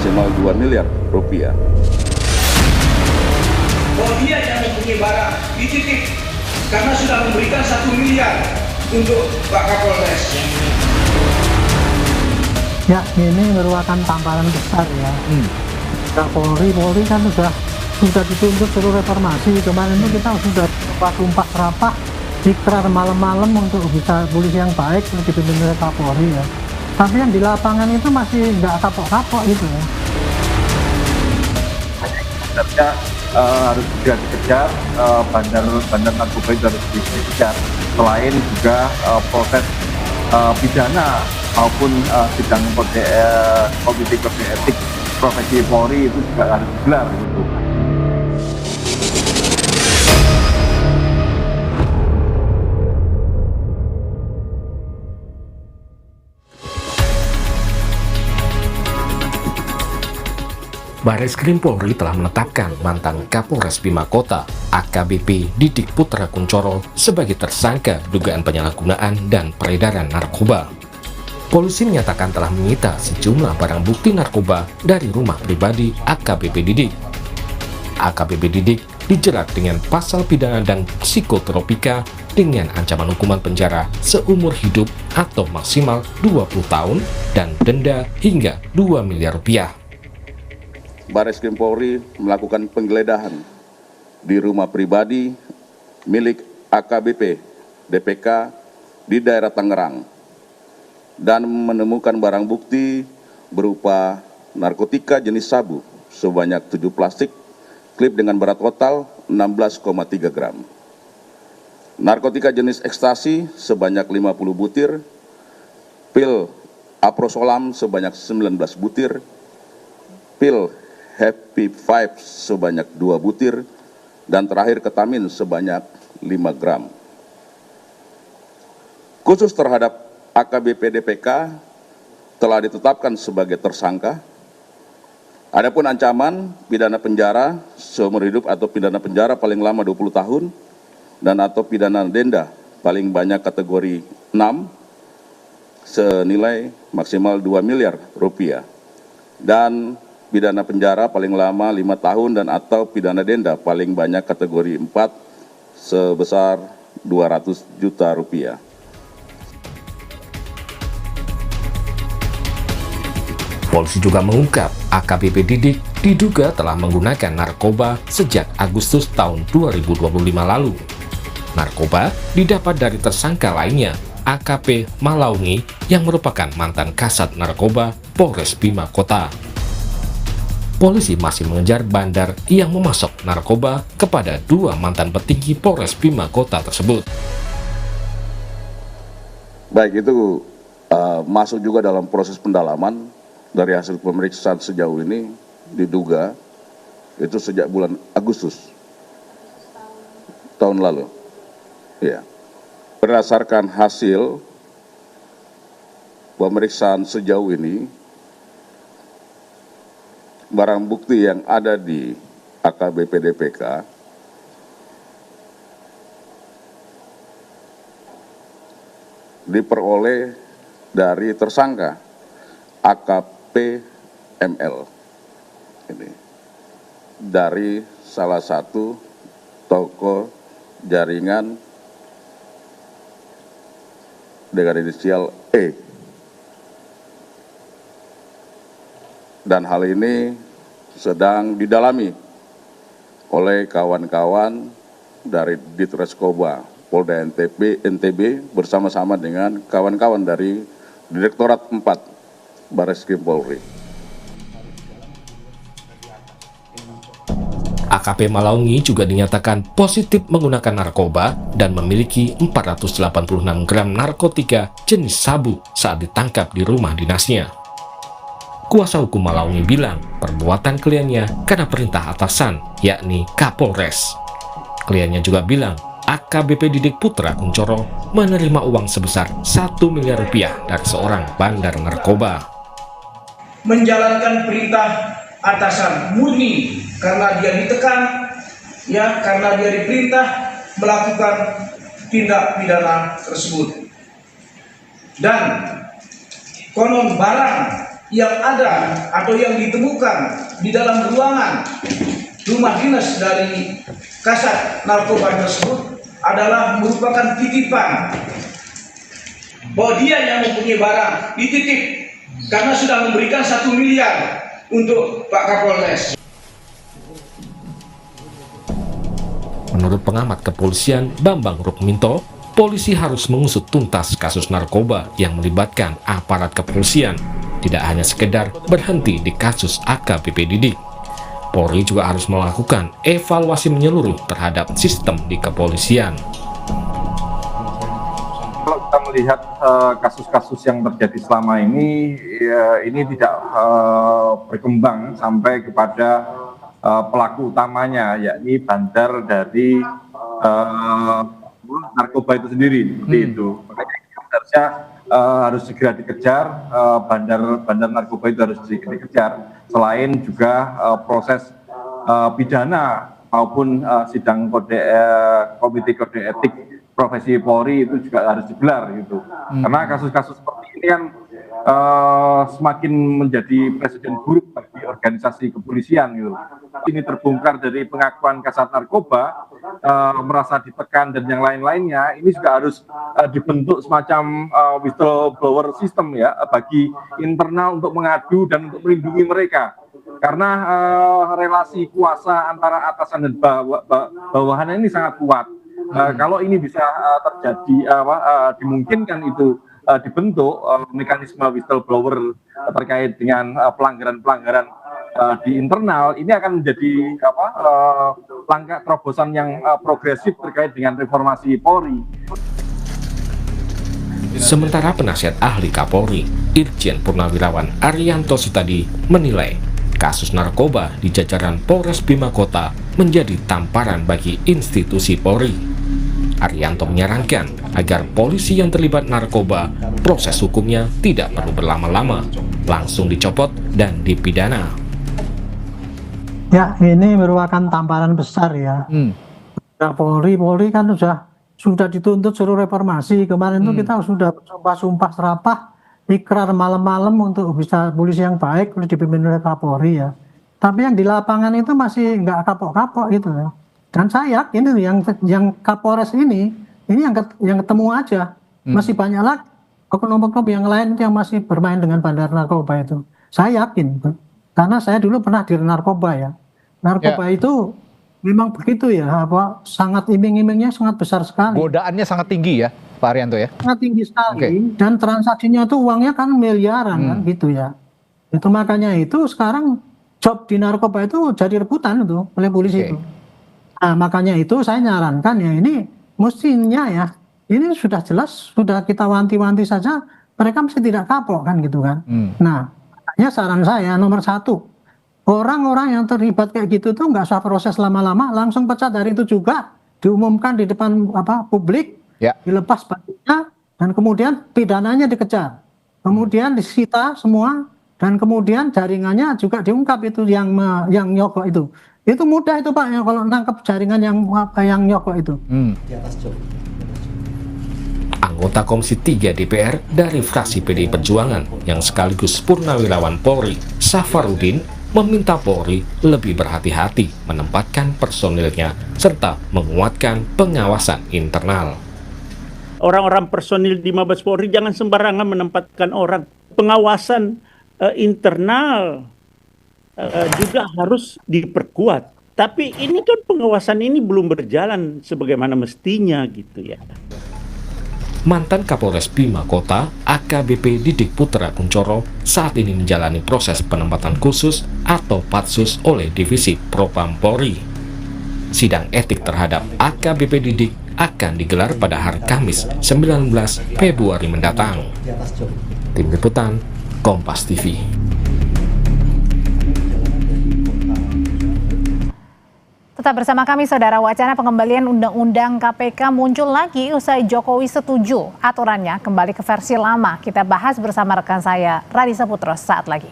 maksimal 2 miliar rupiah. Bahwa dia yang mempunyai barang dititip karena sudah memberikan 1 miliar untuk Pak Kapolres. Ya, ini merupakan tamparan besar ya. Polri kan sudah dituntut seluruh reformasi. Kemarin itu kita sudah tumpah serapah ikrar malam-malam untuk bisa polisi yang baik dipimpin oleh Kapolri ya. Tapi yang di lapangan itu masih nggak kapok-kapok gitu ya. Sebenarnya harus juga dikejar, bandar narkoba itu harus dikejar. Selain juga proses pidana maupun sidang komite kode etik profesi Polri itu juga harus digelar gitu. Barreskrim Polri telah menetapkan mantan Kapolres Bima Kota AKBP Didik Putra Kuncoro sebagai tersangka dugaan penyalahgunaan dan peredaran narkoba. Polisi menyatakan telah menyita sejumlah barang bukti narkoba dari rumah pribadi AKBP Didik. AKBP Didik dijerat dengan pasal pidana dan psikotropika dengan ancaman hukuman penjara seumur hidup atau maksimal 20 tahun dan denda hingga 2 miliar rupiah. Barreskrim Polri melakukan penggeledahan di rumah pribadi milik AKBP DPK di daerah Tangerang dan menemukan barang bukti berupa narkotika jenis sabu sebanyak 7 plastik, klip dengan berat total 16,3 gram. Narkotika jenis ekstasi sebanyak 50 butir, pil aprosolam sebanyak 19 butir, pil Happy Five sebanyak 2 butir, dan terakhir ketamin sebanyak 5 gram. Khusus terhadap AKBP DPK telah ditetapkan sebagai tersangka. Adapun ancaman pidana penjara seumur hidup atau pidana penjara paling lama 20 tahun dan atau pidana denda paling banyak kategori 6 senilai maksimal 2 miliar rupiah dan pidana penjara paling lama 5 tahun dan atau pidana denda paling banyak kategori 4 sebesar 200 juta rupiah. Polisi juga mengungkap AKBP Didik diduga telah menggunakan narkoba sejak Agustus tahun 2025 lalu. Narkoba didapat dari tersangka lainnya, AKP Malaungi yang merupakan mantan Kasat Narkoba Polres Bima Kota. Polisi masih mengejar bandar yang memasok narkoba kepada 2 mantan petinggi Polres Bima Kota tersebut. Baik, itu masuk juga dalam proses pendalaman. Dari hasil pemeriksaan sejauh ini diduga itu sejak bulan Agustus tahun lalu. Ya. Berdasarkan hasil pemeriksaan sejauh ini, barang bukti yang ada di AKBP DPK diperoleh dari tersangka AKP ML ini dari salah satu toko jaringan dengan inisial E. Dan hal ini sedang didalami oleh kawan-kawan dari Ditreskoba Polda NTB bersama-sama dengan kawan-kawan dari Direktorat 4 Barreskrim Polri. AKP Malaungi juga dinyatakan positif menggunakan narkoba dan memiliki 486 gram narkotika jenis sabu saat ditangkap di rumah dinasnya. Kuasa hukum Malaungi bilang perbuatan kliennya karena perintah atasan, yakni Kapolres. Kliennya juga bilang AKBP Didik Putra Kuncoro menerima uang sebesar 1 miliar rupiah dari seorang bandar narkoba. Menjalankan perintah atasan murni karena dia ditekan, ya, karena dia diperintah melakukan tindak pidana tersebut. Dan konon barang yang ada atau yang ditemukan di dalam ruangan rumah dinas dari Kasat Narkoba tersebut adalah merupakan titipan bahwa dia yang mempunyai barang dititip karena sudah memberikan 1 miliar untuk Pak Kapolres. Menurut pengamat kepolisian Bambang Rukminto, polisi harus mengusut tuntas kasus narkoba yang melibatkan aparat kepolisian, tidak hanya sekedar berhenti di kasus AKBP Didik. Polri juga harus melakukan evaluasi menyeluruh terhadap sistem di kepolisian. Kalau kita melihat kasus-kasus yang terjadi selama ini, ini tidak berkembang sampai kepada pelaku utamanya, yakni bandar dari narkoba itu sendiri. Itu makanya sebenarnya harus segera dikejar, bandar narkoba itu harus dikejar. Selain juga proses pidana maupun sidang komite kode etik profesi Polri itu juga harus digelar gitu. Karena kasus-kasus seperti ini kan semakin menjadi presiden buruk bagi organisasi kepolisian gitu. Ini terbongkar dari pengakuan Kasat Narkoba, merasa ditekan dan yang lain-lainnya. Ini juga harus dibentuk semacam whistleblower system ya bagi internal untuk mengadu dan untuk melindungi mereka. Karena relasi kuasa antara atasan dan bawahan ini sangat kuat. Kalau ini bisa terjadi, dimungkinkan itu dibentuk mekanisme whistleblower terkait dengan pelanggaran-pelanggaran di internal, ini akan menjadi langkah terobosan yang progresif terkait dengan reformasi Polri. Sementara penasihat ahli Kapolri, Irjen Purnawirawan Arianto Sutadi menilai kasus narkoba di jajaran Polres Bima Kota menjadi tamparan bagi institusi Polri. Arianto menyarankan agar polisi yang terlibat narkoba, proses hukumnya tidak perlu berlama-lama, langsung dicopot dan dipidana. Ya, ini merupakan tamparan besar ya. Polri kan sudah dituntut suruh reformasi. Kemarin itu kita sudah sumpah serapah, ikrar malam-malam untuk bisa polisi yang baik, dipimpin oleh Kapolri ya. Tapi yang di lapangan itu masih nggak kapok-kapok gitu ya. Dan saya yakin yang Kapolres ini yang ketemu aja. Masih banyak lagi oknum-oknum yang lain yang masih bermain dengan bandar narkoba itu. Saya yakin, karena saya dulu pernah di narkoba ya. Narkoba itu memang begitu ya, sangat iming-imingnya sangat besar sekali. Godaannya sangat tinggi ya, Pak Arianto ya? Sangat tinggi sekali, dan transaksinya tuh uangnya kan miliaran kan gitu ya. Itu makanya itu sekarang job di narkoba itu jadi rebutan itu oleh polisi itu. Nah, makanya itu saya nyarankan ya ini mestinya ya, ini sudah jelas, sudah kita wanti-wanti saja, mereka mesti tidak kapok kan gitu kan. Nah, makanya saran saya nomor 1, orang-orang yang terlibat kayak gitu tuh nggak usah proses lama-lama, langsung pecat dari itu juga, diumumkan di depan publik, dilepas bajunya, dan kemudian pidananya dikejar, kemudian disita semua, dan kemudian jaringannya juga diungkap itu yang nyogok itu. Itu mudah itu Pak, ya, kalau nangkep jaringan yang nyogok itu. Anggota Komisi 3 DPR dari fraksi PDI Perjuangan yang sekaligus Purnawirawan Polri, Safarudin, meminta Polri lebih berhati-hati menempatkan personilnya serta menguatkan pengawasan internal. Orang-orang personil di Mabes Polri jangan sembarangan menempatkan orang. Pengawasan internal juga harus diperkuat. Tapi ini kan pengawasan ini belum berjalan sebagaimana mestinya gitu ya. Mantan Kapolres Bima Kota, AKBP Didik Putra Kuncoro, saat ini menjalani proses penempatan khusus atau patsus oleh Divisi Propam Polri. Sidang etik terhadap AKBP Didik akan digelar pada hari Kamis 19 Februari mendatang. Tim Liputan, Kompas TV. Tetap bersama kami, Saudara. Wacana pengembalian Undang-Undang KPK muncul lagi usai Jokowi setuju aturannya kembali ke versi lama. Kita bahas bersama rekan saya, Radisa Putros, saat lagi.